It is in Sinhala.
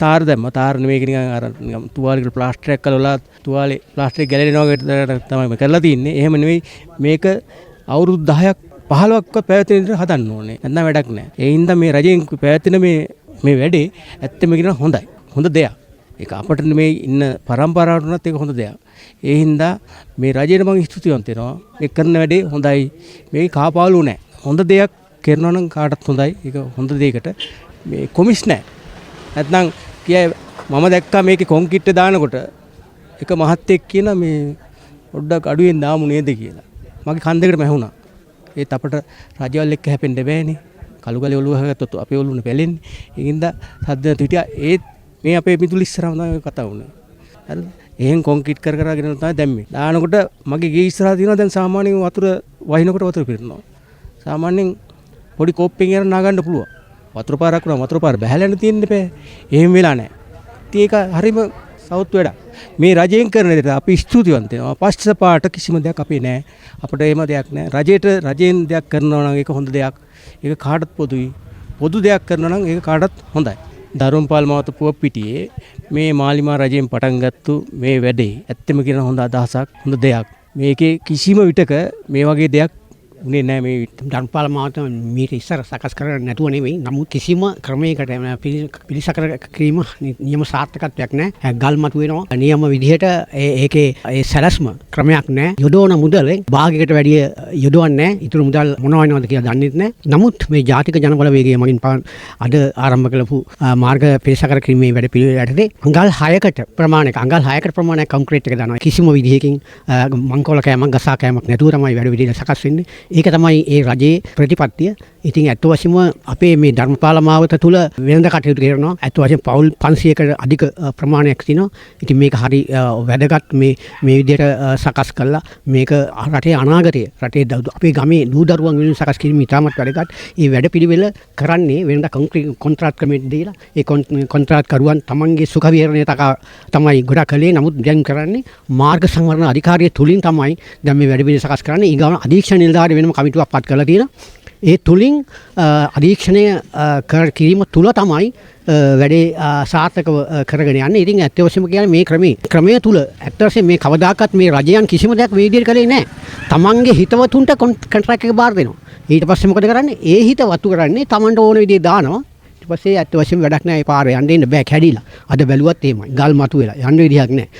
තාර දැම්ම. තාර නෙමෙයි නිකන් අර නිකන් තුවාලයකට ප්ලාස්ටරයක් කරලා තුවාලේ ප්ලාස්ටරේ ගැලවෙනවා වගේ තමයි කරලා තින්නේ. එහෙම නෙමෙයි මේක අවුරුදු 10ක් 15ක්වත් පැවැත්වෙන විදිහට හදන්න ඕනේ. නැත්නම් වැඩක් නැහැ. ඒ හින්දා මේ රජයෙන් පැවැත්වෙන මේ වැඩේ ඇත්තම කියනවා හොඳයි. හොඳ දෙයක්. ඒක අපිට මේ ඉන්න පරම්පරාවට උනත් ඒක හොඳ දෙයක්. ඒ හින්දා මේ රජයට මම ස්තුතිවන්ත වෙනවා. මේ කරන වැඩේ හොඳයි. මේක කාපාලු නැහැ. හොඳ දෙයක් කරනවා නම් කාටත් හොඳයි. ඒක හොඳ දෙයකට මේ කොමිස් නැහැ. නැත්නම් කියයි මම දැක්කා මේකේ කොන්ක්‍රීට් දානකොට එක මහත්තයෙක් කියන මේ පොඩ්ඩක් අඩුවෙන් දාමු නේද කියලා. මගේ කන් දෙකට මැහුණා. ඒත් අපිට රජවල් එක්ක හැපෙන්න බෑනේ. කළු ගලේ ඔළුව හැගත්තොත් අපේ ඔළුවනේ පැලෙන්නේ. ඒකින්ද සද්ද හිටියා. ඒත් මේ අපේ මිදුළු ඉස්සරහම තමයි කතා වුනේ. හරිද? එහෙන් කොන්ක්‍රීට් කරගෙන තමයි දැම්මේ. දානකොට මගේ ගේ ඉස්සරහ තියෙනවා දැන් සාමාන්‍යයෙන් වතුර වහිනකොට වතුර පිරෙනවා. සාමාන්‍යයෙන් පොඩි කෝප්පෙන් යන නාගන්න පුළුවන්. වතුර පාරක් වුණා වතුර පාර බහැලන්න තියෙන්න බෑ. එහෙම වෙලා නැහැ. ඉතින් ඒක හරිම සෞත් වැඩක්. මේ රජයෙන් කරන දෙයට අපි ස්තුතිවන්ත වෙනවා. පස්චපාට කිසිම දෙයක් අපේ නැහැ. අපිට එහෙම දෙයක් නැහැ. රජයෙන් දෙයක් කරනවා නම් ඒක හොඳ දෙයක්. ඒක කාටත් පොදුයි. පොදු දෙයක් කරනවා නම් ඒක කාටත් හොඳයි. ධර්මපාල මහතා පුවප්පිටියේ මේ මාලිමා රජයෙන් පටන් ගත්තු මේ වැඩේ ඇත්තම කියන හොඳ අදහසක් හොඳ දෙයක්. මේකේ කිසිම විටක මේ වගේ දෙයක් උනේ නැහැ. මේ ධර්මපාල මහතා මීට ඉස්සර සකස් කරන්නේ නැතුව නෙවෙයි. නමුත් කිසිම ක්‍රමයකට පිළිසකර කිරීම නියම සාර්ථකත්වයක් නැහැ. ගල් මතු වෙනවා. නියම විදිහට ඒකේ ඒ සැලැස්ම ක්‍රමයක් නැහැ. යොදවන මුදලෙන් භාගයකට වැඩිය යොදවන්නේ නැහැ. ඊටු මුදල් මොනවා වෙනවද කියලා දන්නෙත් නැහැ. නමුත් මේ ජාතික ජනබලවේගය මගින් අද ආරම්භ කළපු මාර්ග පිළිසකර කිරීමේ වැඩ පිළිවෙල යටතේ අඟල් 6කට ප්‍රමාණයක් කොන්ක්‍රීට් එක දානවා. කිසිම විදිහකින් මංකොල කෑමක් ගසා කෑමක් නැතුව තමයි වැඩ පිළිවෙල සකස් වෙන්නේ. ඒක තමයි ඒ රජයේ ප්‍රතිපත්තිය. ඉතින් ඇත්ත වශයෙන්ම අපේ මේ ධර්මපාල මාවත තුල වෙළඳ කටයුතු කරනවා. ඇත්ත වශයෙන්ම පවුල් 500කට අධික ප්‍රමාණයක් තියෙනවා. ඉතින් මේක හරි වැදගත් මේ විදිහට සකස් කළා. මේක රටේ අනාගතය රටේ අපේ ගමේ දූ දරුවන් වෙනුවෙන් සකස් කිරීම ඉතාමත් වැදගත්. මේ වැඩපිළිවෙල කරන්නේ වෙළඳ කොන්ත්‍රාත් ක්‍රමයට දීලා ඒ කොන්ත්‍රාත් කරුවන් තමන්ගේ සුඛ විහරණය තමයි ගොඩක් කළේ. නමුත් දැන් කරන්නේ මාර්ග සංවර්ධන අධිකාරිය තුලින් තමයි දැන් මේ වැඩපිළිවෙල සකස් කරන්නේ. ඊගාම අධීක්ෂණ නිලධාරී වෙනම කමිටුවක් පත් කරලා තියෙනවා. ඒ තුලින් අධීක්ෂණය කිරීම තුල තමයි වැඩේ සාර්ථකව කරගෙන යන්නේ. ඉතින් ඇත්ත වශයෙන්ම කියන්නේ මේ ක්‍රමය තුල ඇත්ත වශයෙන්ම මේ කවදාකවත් මේ රජයන් කිසිම දෙයක් මේ විදිහට කළේ නැහැ. තමන්ගේ හිතවතුන්ට කොන්ට්‍රැක්ට් එක බාර දෙනවා. ඊට පස්සේ මොකද කරන්නේ? ඒ හිතවතු කරන්නේ තමන්ට ඕන විදිහේ දානවා. ඊට පස්සේ ඇත්ත වශයෙන්ම වැඩක් නැහැ. ඒ පාරේ යන්න බෑ කැඩිලා. අද බැලුවත් එහෙමයි. ගල් මතු වෙලා යන්න විදිහක් නැහැ.